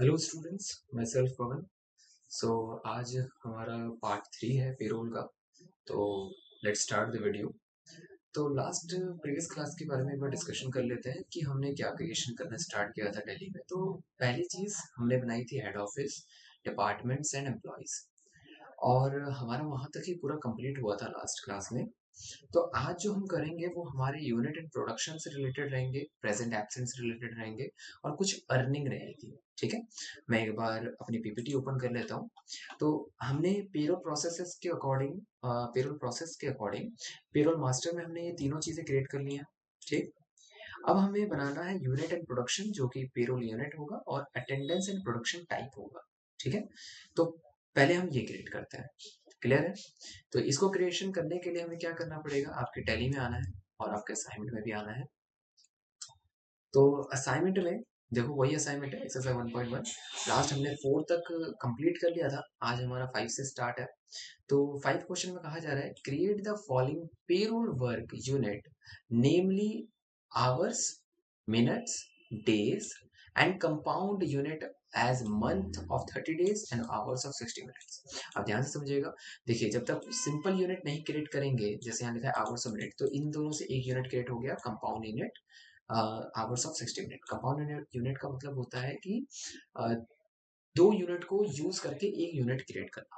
Hello students, my self पवन। सो आज हमारा part 3 है पेरोल का। तो लेट्स स्टार्ट द वीडियो। तो लास्ट प्रीवियस क्लास के बारे में एक बार डिस्कशन कर लेते हैं कि हमने क्या क्रिएशन करना स्टार्ट किया था दिल्ली में। तो पहली चीज़ हमने बनाई थी head office, departments and employees, और हमारा वहाँ तक ही पूरा कंप्लीट हुआ था लास्ट क्लास में। तो आज जो हम करेंगे वो हमारे यूनिट एंड प्रोडक्शन से रिलेटेड रहेंगे, प्रेजेंट एब्सेंट से रिलेटेड रहेंगे, और कुछ अर्निंग रहेगी। ठीक है, मैं एक बार अपनी पीपीटी ओपन कर लेता हूँ। तो हमने पेरोल प्रोसेस के अकॉर्डिंग पेरोल मास्टर में हमने ये तीनों चीजें क्रिएट कर ली हैं। ठीक, अब हमें बनाना है यूनिट एंड प्रोडक्शन, जो कि पेरोल यूनिट होगा और अटेंडेंस एंड प्रोडक्शन टाइप होगा। ठीक है, तो पहले हम ये क्रिएट करते हैं। क्लियर है? तो इसको क्रिएशन करने के लिए हमें क्या करना पड़ेगा, आपके टैली में आना है और आपके असाइनमेंट में भी आना है। तो असाइनमेंट में देखो, वही असाइनमेंट है एक्सरसाइज 1.1। लास्ट हमने 4 तक कंप्लीट कर लिया था, आज हमारा 5 से स्टार्ट है। तो 5 क्वेश्चन में कहा जा रहा है, create the following payroll work unit, namely hours, minutes, days and compound unit as month of 30 days and hours of 60 minutes. अब ध्यान से समझिएगा। देखिए, जब तक सिंपल यूनिट नहीं क्रिएट करेंगे, जैसे यहाँ लिखा है आवर्स और मिनट, तो इन दोनों से एक यूनिट क्रिएट हो गया, compound unit hours of 60 minute. Compound unit का मतलब होता है कि दो यूनिट को यूज करके एक यूनिट क्रिएट करना।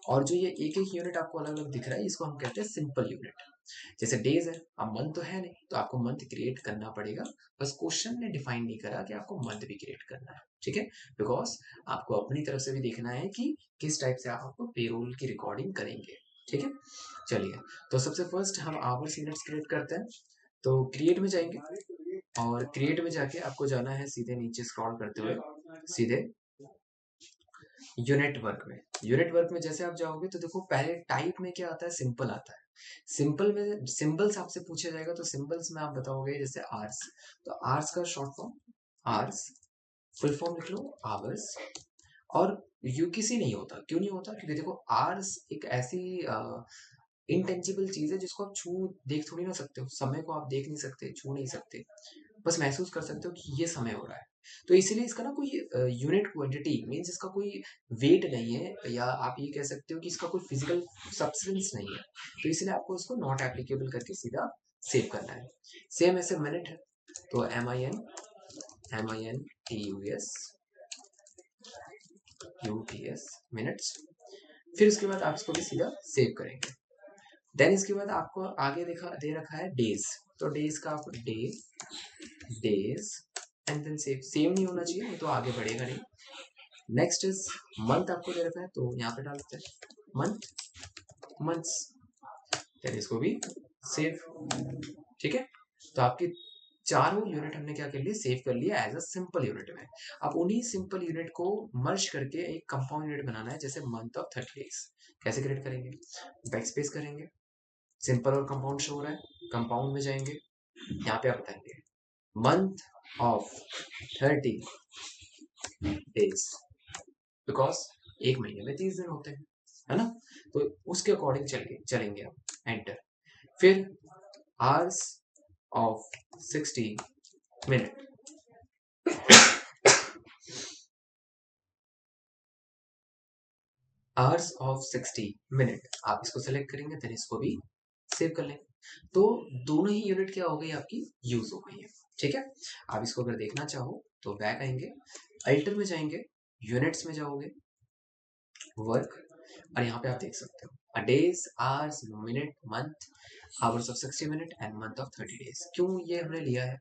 और जो ये एक एक यूनिट आपको अलग अलग दिख रहा है, इसको हम कहते हैं सिंपल यूनिट। जैसे डेज है, अब मंथ तो है नहीं, तो आपको मंथ क्रिएट करना पड़ेगा। बस क्वेश्चन ने डिफाइन नहीं करा कि आपको मंथ भी क्रिएट करना है। ठीक है, बिकॉज आपको अपनी तरफ से भी देखना है कि किस टाइप से आप पेरोल की रिकॉर्डिंग करेंगे। ठीक है, चलिए। तो सबसे फर्स्ट हम आवर्स यूनिट्स क्रिएट करते हैं। तो क्रिएट में जाएंगे, और क्रिएट में जाके आपको जाना है सीधे नीचे स्क्रॉल करते हुए सीधे यूनिट वर्क में। यूनिट वर्क में जैसे आप जाओगे तो देखो, पहले टाइप में क्या आता है, सिंपल आता है। सिंपल में सिंबल्स आपसे पूछा जाएगा, तो सिंबल्स में आप बताओगे जैसे आर्स। तो आर्स का शॉर्ट फॉर्म आर्स, फुल फॉर्म लिख लो आवर्स। और यूकेसी नहीं होता, क्यों नहीं होता? क्योंकि देखो, आर्स एक ऐसी इनटेंजिबल चीज है जिसको आप छू देख थोड़ी ना सकते हो। समय को आप देख नहीं सकते, छू नहीं सकते, बस महसूस कर सकते हो कि ये समय हो रहा है। तो इसीलिए इसका ना कोई यूनिट क्वांटिटी मींस इसका कोई वेट नहीं है, या आप ये कह सकते हो कि इसका कोई फिजिकल सब्सटेंस नहीं है। तो इसलिए आपको इसको नॉट एप्लीकेबल करके सीधा सेव करना है। सेम ऐसे मिनट है, तो MINUTS मिनट्स। फिर उसके बाद आप इसको भी सीधा सेव करेंगे। देन इसके बाद आपको आगे दे रखा है डेज। तो डेज का आप डेज एंड देन सेम नहीं होना चाहिए, नहीं तो आगे बढ़ेगा नहीं। नेक्स्ट इज मंथ, आपको दे रखा है तो यहाँ पे डालते हैं मंथ्स। देन इसको भी सेव। ठीक है, तो आपकी चारों यूनिट हमने क्या कर लिए, सेव कर लिया एज अ सिंपल यूनिट में। अब उन्हीं सिंपल यूनिट को मर्ज करके एक कंपाउंड यूनिट बनाना है, जैसे मंथ ऑफ 30 डेज। कैसे क्रिएट करेंगे, बैक स्पेस करेंगे, सिंपल और कंपाउंड शो हो रहा है, कंपाउंड में जाएंगे, यहाँ पे आप बताएंगे मंथ ऑफ 30 डेज, बिकॉज एक महीने में 30 दिन होते हैं, है ना? तो उसके अकॉर्डिंग चलेंगे अब। एंटर। फिर hours of 60 minute, hours of 60 minute, आप इसको सेलेक्ट करेंगे, फिर इसको भी सेव कर लेंगे। तो दोनों ही यूनिट क्या हो गई, आपकी यूज हो गई है। ठीक है, आप इसको अगर देखना चाहो तो बैक आएंगे, अल्टर में जाएंगे, यूनिट्स में जाओगे, वर्क, और यहाँ पे आप देख सकते हो days, hours, minute, month, hours of 60 minute and month of 30 days. क्यों ये हमने लिया है?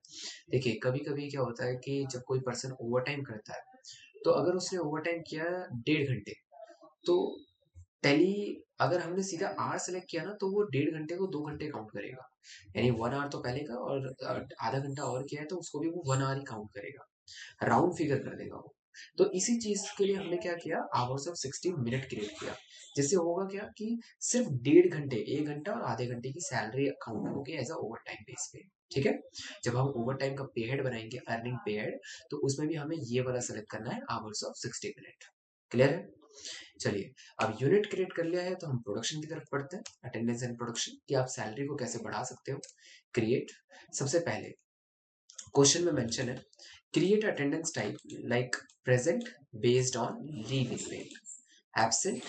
देखिए, कभी कभी क्या होता है कि जब कोई पर्सन ओवर टाइम करता है, तो अगर उसने ओवर टाइम किया 1.5 घंटे, तो टैली अगर हमने सीधा आवर सेलेक्ट किया ना, तो वो 1.5 घंटे को 2 घंटे काउंट करेगा। यानी 1 आवर तो पहले का, और आधा घंटा और किया है तो उसको भी वो 1 आवर ही काउंट करेगा, राउंड फिगर कर देगा वो। तो इसी चीज के लिए हमने क्या किया, आवर्स ऑफ 60 मिनट क्रिएट किया। जिससे होगा क्या कि सिर्फ 1.5 घंटे, 1 घंटा और आधे घंटे की सैलरी अकाउंट होगी as a overtime base पे। ठीक है, जब हम ओवर टाइम का पे हेड बनाएंगे, अर्निंग पे हेड, तो उसमें भी हमें ये वाला सेलेक्ट करना है, आवर्स ऑफ 60 मिनट। क्लियर है? चलिए, अब यूनिट क्रिएट कर लिया है, तो हम प्रोडक्शन की तरफ बढ़ते हैं, अटेंडेंस एंड प्रोडक्शन, कि आप सैलरी को कैसे बढ़ा सकते हो। क्रिएट, सबसे पहले क्वेश्चन में मेंशन है create attendance type like present based on leave with pay, absent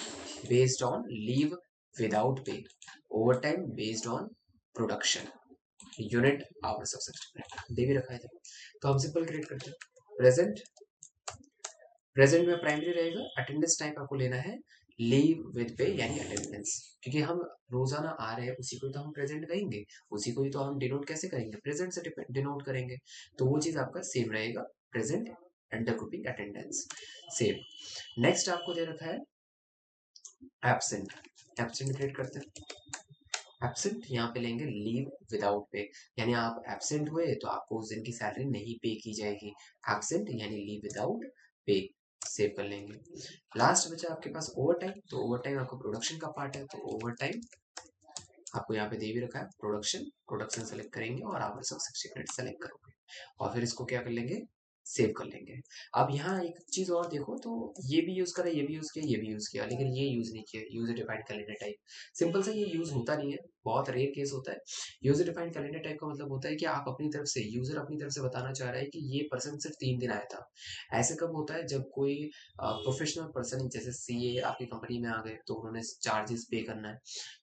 based on leave without pay, overtime based on production, unit hours of substance दे भी रखा है। तो हम सिंपल क्रिएट करते हैं प्रेजेंट। प्रेजेंट में प्राइमरी रहेगा, अटेंडेंस टाइप आपको लेना है लीव विद पे यानी अटेंडेंस, क्योंकि हम रोजाना आ रहे हैं उसी को तो हम प्रेजेंट कहेंगे, उसी को ही तो हम डिनोट कैसे करेंगे, प्रेजेंट से डिनोट करेंगे। तो वो चीज आपका सेम रहेगा, present under grouping attendance same. Next आपको दे रखा है एब्सेंट। एब्सेंट क्रिएट करते हैं। एब्सेंट यहाँ पे लेंगे लीव विदाउट पे, यानी आप एब्सेंट हुए तो आपको उस दिन की सैलरी नहीं पे की जाएगी। एब्सेंट यानी लीव विदाउट पे, सेव कर लेंगे। लास्ट बचा आपके पास ओवर टाइम। तो ओवर टाइम आपका प्रोडक्शन का पार्ट है, तो ओवर टाइम आपको यहाँ पे दे भी रखा है प्रोडक्शन। प्रोडक्शन सेलेक्ट करेंगे और आवर्स ऑफ सेक्रेट सेलेक्ट करोगे और फिर इसको क्या कर लेंगे, सेव कर लेंगे। अब यहाँ एक चीज और देखो, तो ये भी यूज करा, ये भी यूज किया, ये भी यूज किया, लेकिन ये यूज नहीं किया user defined calendar type. Simple सा ये यूज होता नहीं है, बहुत रेयर केस होता है। यूजर डिफाइंड कैलेंडर टाइप का मतलब होता है कि आप अपनी तरफ से, यूजर अपनी तरफ से बताना चाह रहा है कि ये पर्सन सिर्फ 3 दिन आया था। ऐसे कब होता है, जब कोई प्रोफेशनल पर्सन जैसे सीए आपकी कंपनी में आ गए तो उन्होंने चार्जेस पे करना है,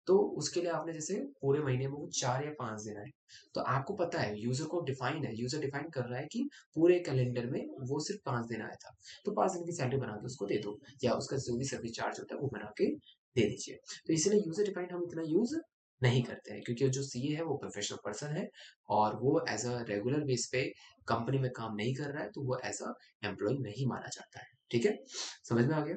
तो उसके लिए आपने जैसे पूरे महीने में वो 4 या 5 दिन आए, तो आपको पता है यूजर को डिफाइन है, यूजर डिफाइन कर रहा है कि पूरे कैलेंडर में वो सिर्फ 5 दिन आया था, तो 5 दिन की सैलरी बना के उसको दे दो, या उसका जो भी सर्विस चार्ज होता है वो बना के दे दीजिए। तो इसलिए यूजर डिफाइंड हम इतना यूज नहीं करते हैं, क्योंकि जो सीए है वो प्रोफेशनल पर्सन है और वो एज अ रेगुलर बेस पे कंपनी में काम नहीं कर रहा है, तो वो एज अ एम्प्लॉय नहीं माना जाता है। ठीक है, समझ में आ गया।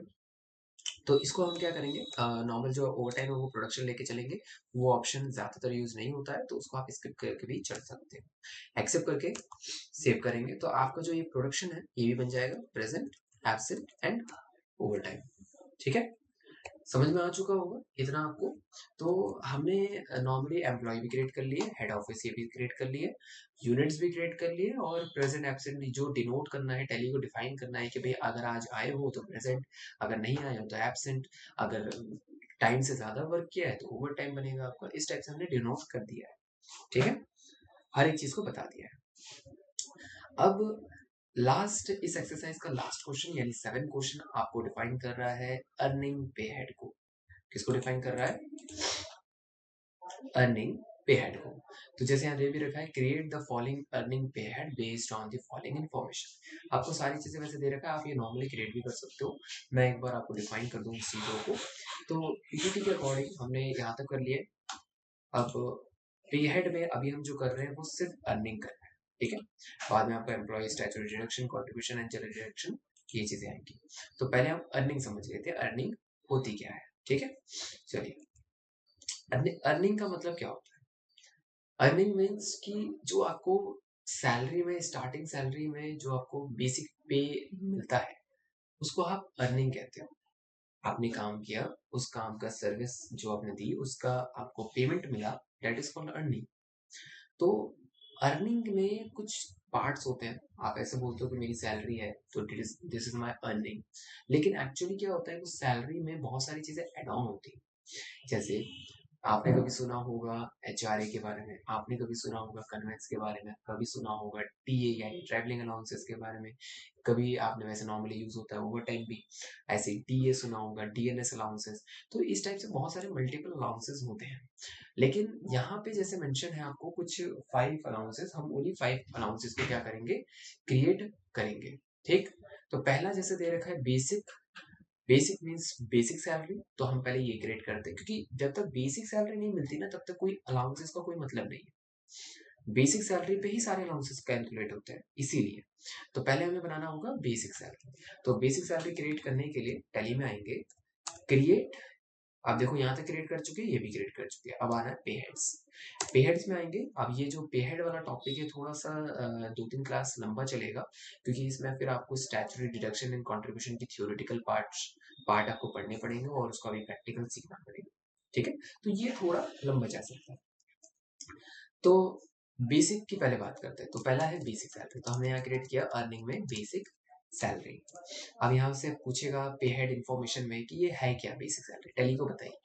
तो इसको हम क्या करेंगे, नॉर्मल जो ओवर टाइम है वो प्रोडक्शन लेके चलेंगे, वो ऑप्शन ज्यादातर यूज नहीं होता है, तो उसको आप स्किप करके भी चल सकते हो। एक्सेप्ट करके सेव करेंगे तो आपका जो ये प्रोडक्शन है ये भी बन जाएगा present, absent and over time. ठीक है, समझ में आ चुका होगा इतना आपको। तो हमने नॉर्मली एम्प्लॉय भी क्रिएट कर लिए, हेड ऑफिस ये भी क्रिएट कर लिए, यूनिट्स भी क्रिएट कर लिए, और प्रेजेंट एब्सेंट जो डिनोट करना है, टैली को डिफाइन करना है कि भाई अगर आज आए हो तो प्रेजेंट, अगर नहीं आए हो तो एब्सेंट, अगर टाइम से ज्यादा वर्क किया है तो ओवर टाइम बनेगा आपका। इस टाइप से हमने डिनोट कर दिया है। ठीक है, हर एक चीज को बता दिया है। अब लास्ट, इस एक्सरसाइज का लास्ट क्वेश्चन यानी 7 क्वेश्चन आपको डिफाइन कर रहा है अर्निंग पे हेड को। किसको डिफाइन कर रहा है, अर्निंग पे हेड को। तो जैसे यहाँ दे भी रखा है क्रिएट द फॉलोइंग अर्निंग पे head based on the following information. आपको सारी चीजें वैसे दे रखा है, आप ये नॉर्मली क्रिएट भी कर सकते हो। मैं एक बार आपको डिफाइन कर दूं उस चीजों को। तो पीपीटी के अकॉर्डिंग हमने यहाँ तक कर लिए। अब पे हेड में अभी हम जो कर रहे हैं वो सिर्फ अर्निंग कर रहे हैं। ठीक है, बाद में आपका employ statutory deduction, contribution and general deduction, ये चीजें आएंगी। तो पहले हम अर्निंग समझ लेते हैं, अर्निंग होती क्या है। ठीक है, चलिए अर्निंग का मतलब क्या होता है। अर्निंग मीन्स कि जो आपको सैलरी में, स्टार्टिंग सैलरी में जो आपको बेसिक पे मिलता है उसको आप अर्निंग कहते हो। आपने काम किया, उस काम का सर्विस जो आपने दी उसका आपको पेमेंट मिला, दैट इज कॉल्ड अर्निंग। तो अर्निंग में कुछ पार्ट्स होते हैं, आप ऐसे बोलते हो कि मेरी सैलरी है तो दिस इज माय अर्निंग, लेकिन एक्चुअली क्या होता है, उस सैलरी में बहुत सारी चीजें एड ऑन होती है। जैसे आपने कभी सुना होगा एचआरए के बारे में, आपने कभी सुना होगा कन्वेंस के बारे में, कभी सुना होगा टीए यानी ट्रैवलिंग अलाउंसेस के बारे में, कभी आपने, वैसे नॉर्मली यूज होता है ओवर टाइम भी, ऐसे टीए सुना होगा, डीएनएस अलाउंसेस। तो इस टाइप से बहुत सारे मल्टीपल अलाउंसेस होते हैं, लेकिन यहाँ पे जैसे मेंशन है आपको कुछ 5 अलाउंसेस, हम उन्हीं 5 अलाउंसेस को क्या करेंगे, क्रिएट करेंगे। ठीक, तो पहला जैसे दे रखा है basic. Basic means basic salary, तो हम पहले ये क्रिएट करते हैं, क्योंकि जब तक बेसिक सैलरी नहीं मिलती ना तब तक कोई अलाउंसेस का कोई मतलब नहीं है। बेसिक सैलरी पे ही सारे अलाउंसेस कैलकुलेट होते हैं, इसीलिए तो पहले हमें बनाना होगा बेसिक सैलरी। तो बेसिक सैलरी क्रिएट करने के लिए टैली में आएंगे, क्रिएट। अब देखो यहाँ तक क्रिएट कर चुके हैं, ये भी क्रिएट कर चुके हैं, अब आना है पे हेड्स। पे हेड्स में आएंगे। अब ये जो पे हेड वाला टॉपिक है थोड़ा सा 2-3 क्लास लंबा चलेगा, क्योंकि इसमें फिर आपको स्टैट्यूटरी डिडक्शन एंड कंट्रीब्यूशन की थ्योरेटिकल पार्ट आपको पढ़ने पड़ेंगे और उसका भी प्रैक्टिकल सीखना पड़ेगा। ठीक है, तो ये थोड़ा लंबा जा सकता है। तो बेसिक की पहले बात करते हैं। तो पहला है बेसिक सैलरी, तो हमने यहाँ क्रिएट किया अर्निंग में बेसिक सैलरी। अब यहाँ से पूछेगा पे हेड इन्फॉर्मेशन में कि ये है क्या बेसिक सैलरी, टैली को बताइए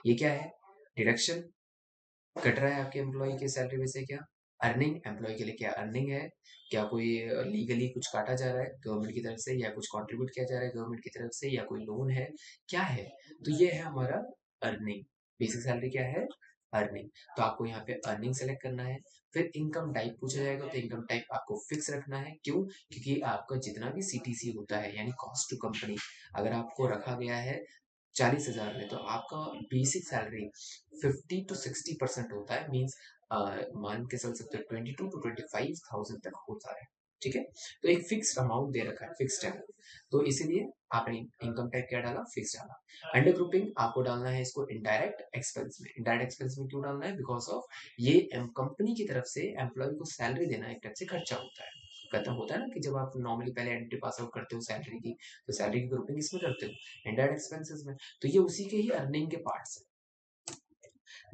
ये क्या है। डिडक्शन कट रहा है आपके एम्प्लॉय के सैलरी में से क्या, अर्निंग, एम्प्लॉय के लिए क्या अर्निंग है, क्या कोई लीगली कुछ काटा जा रहा है गवर्नमेंट की तरफ से, या कुछ कंट्रीब्यूट किया जा रहा है गवर्नमेंट की तरफ से, या कोई लोन है, क्या है। तो ये है हमारा अर्निंग। बेसिक सैलरी क्या है, अर्निंग। तो आपको यहाँ पे अर्निंग सेलेक्ट करना है। फिर इनकम टाइप पूछा जाएगा, तो इनकम टाइप आपको फिक्स रखना है। क्यों? क्योंकि आपका जितना भी सीटीसी होता है यानी कॉस्ट टू कंपनी, अगर आपको रखा गया है 40,000 में, तो आपका बेसिक सैलरी 50 to 60% होता है। मीन्स मान के चल सकते हो 22 to 25,000 तक होता है। ठीक है, तो एक फिक्स्ड अमाउंट दे रखा है, फिक्स्ड है, तो इसीलिए आपने इनकम टैक्स क्या डाला, फिक्स डाला। अंडर ग्रुपिंग आपको डालना है इसको इनडायरेक्ट एक्सपेंस में। इनडायरेक्ट एक्सपेंस में क्यों डालना है? बिकॉज ऑफ ये कंपनी की तरफ से एम्प्लॉय को सैलरी देना एक टाइप से खर्चा होता है। खत्म होता है ना कि जब आप नॉर्मली पहले एंट्री पास आउट करते हो सैलरी की, तो सैलरी की ग्रुपिंग इसमें करते हो, इनडायरेक्ट एक्सपेंसेस में। तो ये उसी के ही अर्निंग के पार्ट्स है।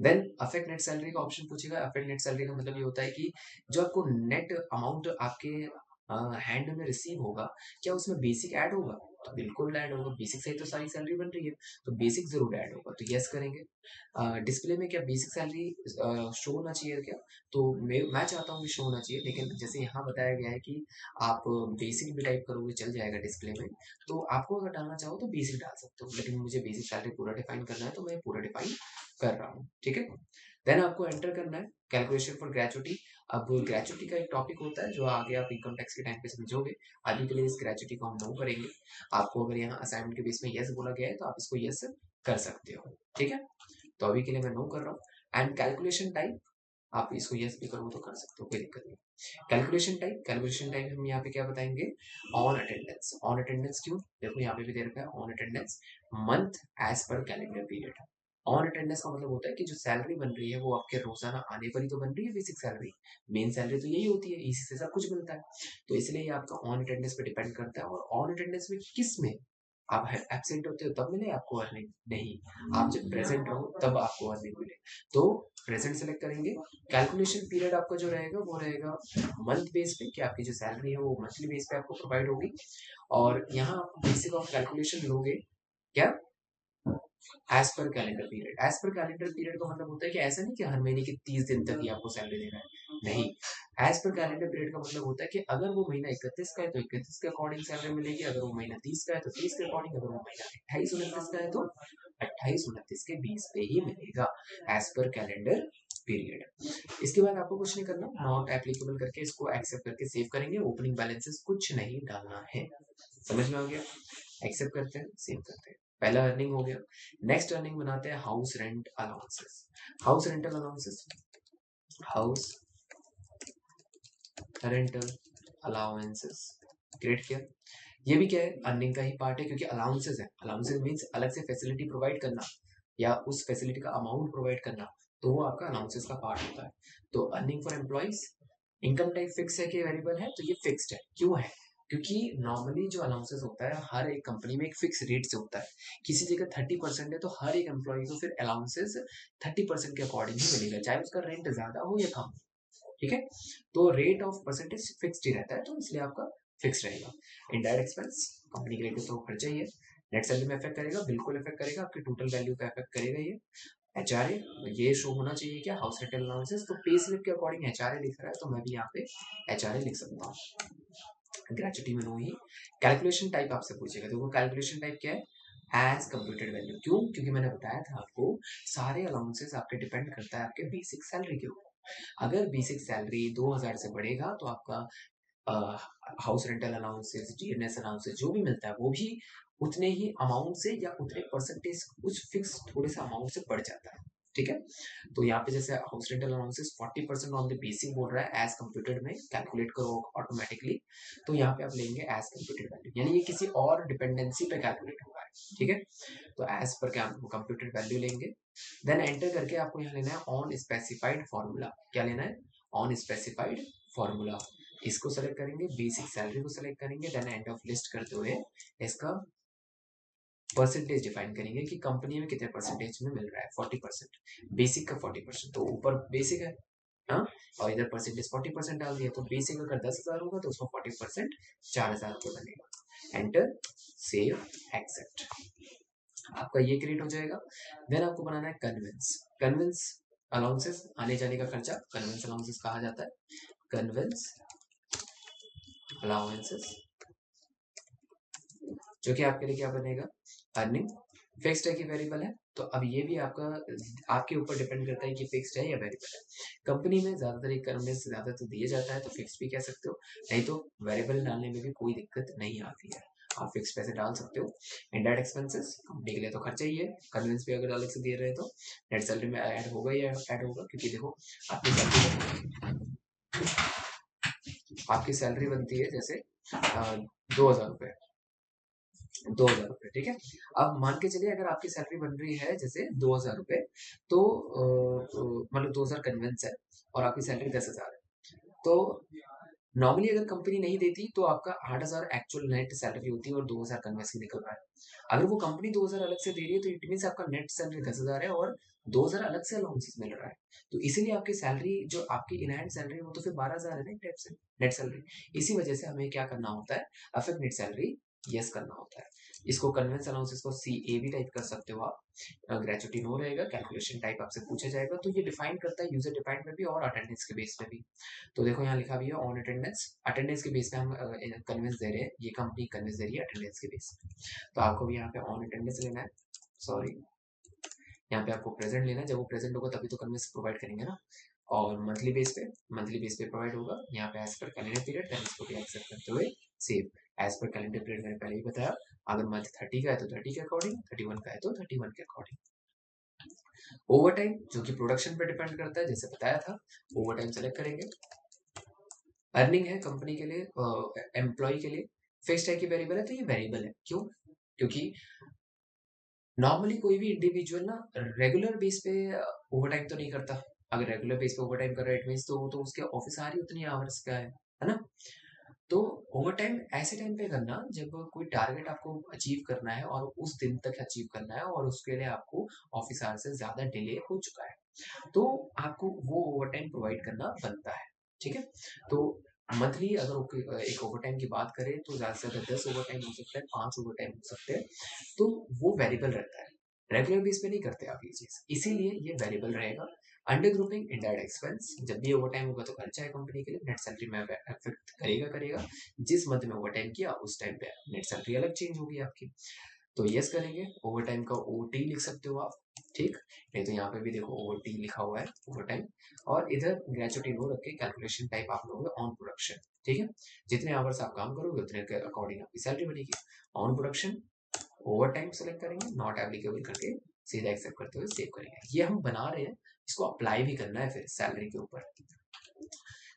देन अफेक्ट नेट सैलरी का ऑप्शन पूछेगा। अफेक्ट नेट सैलरी का मतलब ये होता है कि जो आपको नेट अमाउंट आपके हैंड में रिसीव होगा, क्या उसमें बेसिक ऐड होगा? तो बिल्कुल ऐड होगा, बेसिक से ही तो सारी सैलरी बन रही है, तो बेसिक जरूर ऐड होगा, तो यस करेंगे। डिस्प्ले में क्या बेसिक सैलरी शो होना चाहिए क्या? तो मैं चाहता हूँ कि शो होना चाहिए, लेकिन जैसे यहाँ बताया गया है कि आप बेसिक भी टाइप करोगे चल जाएगा डिस्प्ले में, तो आपको अगर डालना चाहो तो बेसिक डाल सकते हो, लेकिन मुझे बेसिक सैलरी पूरा डिफाइन करना है, तो मैं पूरा डिफाइन कर रहा हूँ। ठीक है, देन आपको एंटर करना है कैलकुलेशन फॉर ग्रेचुटी। अब ग्रेचुटी का एक टॉपिक होता है जो आगे आप इनकम टैक्स के टाइम पे समझोगे। अभी के लिए इस ग्रेचुटी को हम नो करेंगे। आपको अगर यहाँ असाइनमेंट के बेस में यस बोला गया है, तो आप इसको यस कर सकते हो। ठीक है, तो अभी के लिए मैं नो कर रहा हूँ। एंड कैलकुलेशन टाइप, आप इसको यस भी करो तो कर सकते हो, कोई दिक्कत नहीं। कैलकुलेशन टाइप हम यहाँ पे क्या बताएंगे, ऑन अटेंडेंस। ऑन अटेंडेंस क्यों? देखो यहाँ पे भी दे रखा है on attendance month as per calendar period. On attendance का मतलब होता है कि जो सैलरी बन रही है वो आपके रोजाना आने पर ही तो बन रही है। बेसिक सैलरी, मेन सैलरी तो यही होती है, इसी से सब कुछ मिलता है। तो इसलिए ये आपका ऑन अटेंडेंस पे डिपेंड करता है। और ऑन अटेंडेंस में किस में आप एब्सेंट होते हो तब मिले आपको अर्निंग? नहीं, आप जब प्रेजेंट रहो तब आपको अर्निंग मिले। तो प्रेजेंट सेलेक्ट करेंगे। कैलकुलेशन पीरियड आपका जो रहेगा वो रहेगा मंथ बेस पे, कि आपकी जो सैलरी है वो मंथली बेस पे आपको प्रोवाइड होगी। और यहाँ आप बेसिक ऑफ कैलकुलेशन लोगे क्या, as per calendar period. As per calendar period का मतलब होता है कि ऐसा नहीं कि हर महीने के 30 दिन तक ही आपको सैलरी देना है, नहीं। एज पर कैलेंडर पीरियड का मतलब होता है कि अगर वो महीना 31 का है तो 31 के अकॉर्डिंग सैलरी मिलेगी, अगर वो महीना 30 का है तो 30 के अकॉर्डिंग, अगर वो महीना 28-29 का है तो 28-29 के बीस पे ही मिलेगा, एज पर कैलेंडर पीरियड। इसके बाद आपको कुछ नहीं करना, नॉट एप्लीकेबल करके इसको एक्सेप्ट करके सेव करेंगे। ओपनिंग बैलेंसेस कुछ नहीं डालना है। समझ में आ गया? एक्सेप्ट करते हैं, सेव करते हैं। पहला अर्निंग हो गया। नेक्स्ट अर्निंग बनाते हैं house rent allowances. House rental allowances, house rental allowances create किया। ये भी क्या है, अर्निंग का ही पार्ट है, क्योंकि अलाउंसेस है। अलाउंसेस मींस अलग से फैसिलिटी प्रोवाइड करना या उस फैसिलिटी का अमाउंट प्रोवाइड करना, तो वो आपका अलाउंसेस का पार्ट होता है। तो earning for employees, income type fix है कि वेरिएबल है? तो ये फिक्स्ड है। क्यों है? क्योंकि नॉर्मली जो अलाउंसेस होता है हर एक कंपनी में एक फिक्स रेट से होता है। किसी जगह 30% है तो हर एक एम्प्लॉय को फिर अलाउंसेस 30% के अकॉर्डिंग ही मिलेगा, चाहे उसका रेंट ज्यादा हो या कम। ठीक है, तो रेट ऑफ परसेंटेज फिक्स्ड ही रहता है, तो इसलिए आपका फिक्स रहेगा। इनडायरेक्ट एक्सपेंस कंपनी के लिए तो खर्चा ही है। नेट सैलरी में इफेक्ट करेगा, बिल्कुल इफेक्ट करेगा, आपके टोटल वैल्यू का इफेक्ट करेगा ये। एचआरए, ये शो होना चाहिए क्या, हाउस रेंटल अलाउंसेस। तो पे स्लिप के अकॉर्डिंग एचआरए लिख रहा है, तो मैं भी यहाँ पे एचआरए लिख सकता हूँ। ग्रेचुटी में नो ही। कैलकुलेशन टाइप आपसे पूछेगा, देखो कैलकुलेशन टाइप क्या है, एज कंप्यूटेड वैल्यू। क्यों? क्योंकि मैंने बताया था आपको सारे अलाउंसेस आपके डिपेंड करता है आपके बेसिक सैलरी के ऊपर। अगर बेसिक सैलरी 2000 से बढ़ेगा तो आपका house rental allowances, DNS allowances जो भी मिलता है वो भी उतने ही अमाउंट से या उतने परसेंटेज कुछ फिक्स थोड़े से अमाउंट से बढ़ जाता है। ठीक है, तो यहाँ पे जैसे house rental allowances 40% on the basic बोल रहा है, एज कंप्यूटेड में कैलकुलेट करो ऑटोमेटिकली, तो यहाँ पे आप लेंगे एज कंप्यूटेड वैल्यू, यानी ये किसी और डिपेंडेंसी पे कैलकुलेट हुआ है। ठीक है, तो एज पर कंप्यूटेड वैल्यू लेंगे। देन एंटर करके आपको यहाँ लेना है ऑन स्पेसिफाइड फॉर्मूला। क्या लेना है? On specified formula. इसको सेलेक्ट करेंगे, बेसिक सैलरी को सेलेक्ट करेंगे, देन एंड ऑफ लिस्ट करते हुए इसका परसेंटेज डिफाइन करेंगे कि कंपनी में कितने परसेंटेज में मिल रहा है। 40%, बेसिक का 40%, तो ऊपर बेसिक है हाँ, और इधर परसेंटेज 40% डाल दिया, तो बेसिक अगर 10,000 होगा तो उसका 40% 4,000 रुपये बनेगा। एंटर, सेव, एक्सेप्ट, आपका ये क्रिएट हो जाएगा। देन आपको बनाना है कन्विंस। कन्विंस अलाउंसेस, आने जाने का खर्चा कन्वेंस अलाउंसेस कहा जाता है, कन्वेंस अलाउंसेस, जो कि आपके लिए क्या बनेगा, अर्निंग। फिक्स्ड है कि वेरिएबल है, तो अब ये भी आपका आपके ऊपर डिपेंड करता है कि फिक्स्ड है या वेरिएबल है। कंपनी में ज्यादातर एक कन्वेंस ज्यादातर दिया जाता है, तो फिक्स भी कह सकते हो, नहीं तो वेरिएबल डालने में भी कोई दिक्कत नहीं आती है, आप फिक्स पैसे डाल सकते हो। इनडायरेक्ट एक्सपेंसेस कंपनी के लिए तो खर्चा ही है, कन्वेंस भी अगर अलग से दे रहे हैं तो नेट सैलरी में ऐड होगा या ऐड होगा, क्योंकि देखो आपकी सैलरी बनती है जैसे 2,000 रुपये, 2,000 रुपये, ठीक है। अब मान के चलिए अगर आपकी सैलरी बन रही है जैसे 2,000 रुपये, तो मतलब 2,000 कन्वेंस है और आपकी सैलरी 10,000 है, तो नॉर्मली अगर कंपनी नहीं देती तो आपका 8,000 एक्चुअल नेट सैलरी होती है और 2,000 कन्वेंस की निकल रहा है। अगर वो कंपनी 2,000 अलग से दे रही है तो इट मीन आपका नेट सैलरी 10,000 है और 2,000 अलग से अलाउंसेस मिल रहा है, तो इसीलिए आपकी सैलरी जो आपकी इन हैंड सैलरी है वो तो फिर 12,000 है ना टाइप से नेट सैलरी। इसी वजह से हमें क्या करना होता है, अफेक्ट नेट सैलरी यस करना होता है। इसको कन्वेंस अलाउंसेस को CA भी टाइप कर सकते हो आप, ग्रेचुटी नो रहेगा, कैलकुलेशन टाइप आपसे पूछा जाएगा, तो ये डिफाइन करता है यूजर डिफाइंड में भी और अटेंडेंस के बेस में भी। तो देखो यहाँ लिखा भी है ऑन अटेंडेंस, अटेंडेंस के बेस पे हम कन्वेंस दे रहे हैं, ये कंपनी कन्वेंस दे रही है अटेंडेंस के बेस पे, तो आपको भी यहाँ पे ऑन अटेंडेंस लेना है, सॉरी यहाँ पे आपको प्रेजेंट लेना है, जब वो प्रेजेंट होगा तभी तो कन्वेंस प्रोवाइड करेंगे ना। और मंथली बेस पे प्रोवाइड होगा यहाँ पे as per calendar period, then इसको भी एक्सेप्ट करते हुए save as per calendar period, मैंने पहले ही बताया, अगर मंथ 30 का है तो 30 के अकॉर्डिंग, 31 का है तो 31 के अकॉर्डिंग। ओवर टाइम जो कि प्रोडक्शन पे डिपेंड करता है, जैसे बताया था, ओवर टाइम सेलेक्ट करेंगे। अर्निंग है कंपनी के लिए, एम्प्लॉय के लिए, फिक्स्ड है कि वेरिएबल है, तो ये वेरिएबल है, क्यों, क्योंकि नॉर्मली कोई भी इंडिविजुअल ना रेगुलर बेस पे ओवर टाइम तो नहीं करता, अगर रेगुलर बेस पे ओवर टाइम कर रहा है इट मीन्स तो उसके ऑफिस आ रही उतनी आवर्स का है ना। तो ओवर टाइम ऐसे टाइम पे करना जब कोई टारगेट आपको अचीव करना है और उस दिन तक अचीव करना है और उसके लिए आपको ऑफिस आवर से ज्यादा डिले हो चुका है, तो आपको वो ओवर टाइम प्रोवाइड करना बनता है, ठीक है। तो मंथली अगर एक ओवर टाइम की बात करें तो ज्यादा से ज्यादा 10 ओवर टाइम हो सकता है, 5 ओवर टाइम हो सकते हैं, तो वो वेरिएबल रहता है, रेगुलर बेस पे नहीं करते आप ये चीज, इसीलिए ये वेरिएबल रहेगा। अंडर ग्रुपिंग इनडायरेक्ट एक्सपेंस, जब भी ओवर टाइम होगा तो खर्चा है कंपनी के लिए, नेट सैलरी में अफेक्ट करेगा करेगा, जिस मंथ में ओवर टाइम किया उस टाइम पे नेट सैलरी अलग चेंज होगी आपकी, तो यस करेंगे। ओवर टाइम का OT लिख सकते हो आप, ठीक, नहीं तो यहाँ पे भी देखो OT लिखा हुआ है ओवर टाइम, और इधर ग्रेचुटी नो रख के कैलकुलेशन टाइप आप लोगे ऑन प्रोडक्शन, ठीक है, जितने आवर्स आप काम करोगे उतने के अकॉर्डिंग आपकी सैलरी बनेगी। On production over time select करेंगे, नॉट एप्लीकेबल करके सीधा एक्सेप्ट करते हुए सेव करेंगे, ये हम बना रहे हैं, इसको अप्लाई भी करना है फिर सैलरी के ऊपर।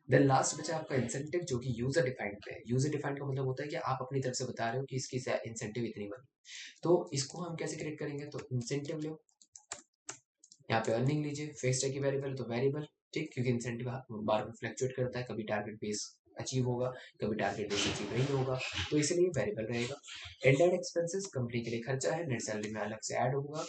देन लास्ट बचा आपका इंसेंटिव, जो कि यूजर डिफाइंड पे है। यूजर डिफाइंड का मतलब होता है कि आप अपनी तरफ से बता रहे हो कि इसकी इंसेंटिव इतनी बनी, तो इसको हम कैसे क्रिएट करेंगे, तो इंसेंटिव लो, यहाँ पे अर्निंग लीजिए, फिक्स्ड है कि वेरिएबल, तो वेरिएबल, ठीक, क्योंकि इंसेंटिव बार बार फ्लक्चुएट करता है, कभी टारगेट बेस अचीव होगा, कभी टारगेट बेस अचीव नहीं होगा, तो इसलिए वेरिएबल रहेगा। इनडायरेक्ट एक्सपेंसेस कंपनी के लिए खर्चा है, नेट सैलरी में अलग से ऐड होगा।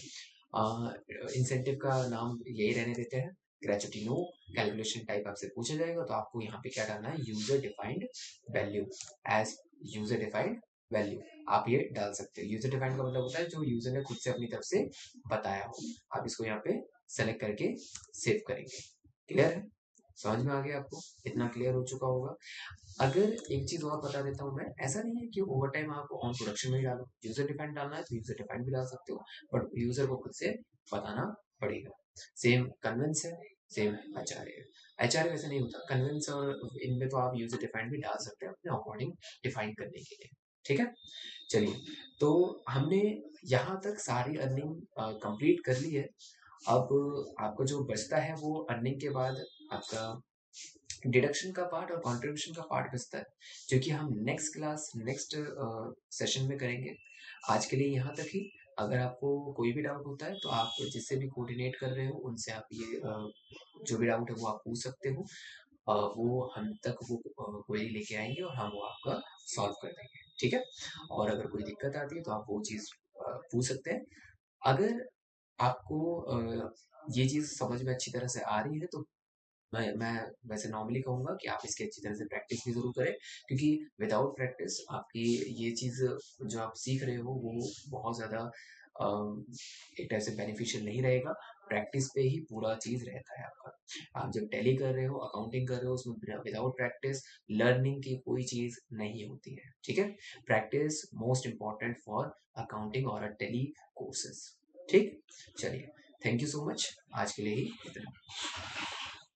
इंसेंटिव का नाम यही रहने देते हैं, ग्रेचुटी नो, कैलकुलेशन टाइप आपसे पूछा जाएगा, तो आपको यहाँ पे क्या डालना है, user defined value, as user defined value आप ये डाल सकते हो। यूजर डिफाइंड का मतलब होता है जो यूजर ने खुद से अपनी तरफ से बताया हो, आप इसको यहाँ पे सेलेक्ट करके सेव करेंगे। क्लियर है, समझ में आ गया आपको, इतना क्लियर हो चुका होगा। अगर एक चीज और बता देता हूँ मैं, ऐसा नहीं है कि ओवर टाइम आप ऑन प्रोडक्शन में ही डालो, यूजर डिफाइंड डालना है तो यूजर डिफाइंड भी डाल सकते हो, बट यूजर को खुद से बताना पड़ेगा। सेम कन्वेंस है, सेम आचार्य है, आचार्य वैसे नहीं होता, कन्वेंस और इनमें तो आप यूजर डिफाइंड भी डाल सकते हैं अपने अकॉर्डिंग डिफाइन करने के लिए, ठीक है। चलिए, तो हमने यहाँ तक सारी अर्निंग कंप्लीट कर ली है। अब आपको जो बचता है वो अर्निंग के बाद आपका डिडक्शन का पार्ट और कंट्रीब्यूशन का पार्ट बचता है, जो कि हम नेक्स्ट सेशन में करेंगे। आज के लिए यहाँ तक ही। अगर आपको कोई भी डाउट होता है तो आप जिससे भी कोऑर्डिनेट कर रहे हो उनसे आप ये जो भी डाउट है वो आप पूछ सकते हो, वो हम तक वो क्वेरी लेके आएंगे और हम वो आपका सॉल्व कर देंगे, ठीक है। और अगर कोई दिक्कत आती है तो आप वो चीज़ पूछ सकते हैं। अगर आपको ये चीज़ समझ में अच्छी तरह से आ रही है तो मैं वैसे नॉर्मली कहूँगा कि आप इसकी अच्छी तरह से प्रैक्टिस भी ज़रूर करें, क्योंकि विदाउट प्रैक्टिस आपकी ये चीज़ जो आप सीख रहे हो वो बहुत ज़्यादा एक टाइप से बेनिफिशियल नहीं रहेगा। प्रैक्टिस पे ही पूरा चीज रहता है आपका। आप जब टैली कर रहे हो, अकाउंटिंग कर रहे हो, उसमें विदाउट प्रैक्टिस लर्निंग की कोई चीज नहीं होती है। ठीक है, practice most important for accounting और टैली कोर्सेज। ठीक, चलिए, थैंक यू सो मच, आज के लिए ही इतना।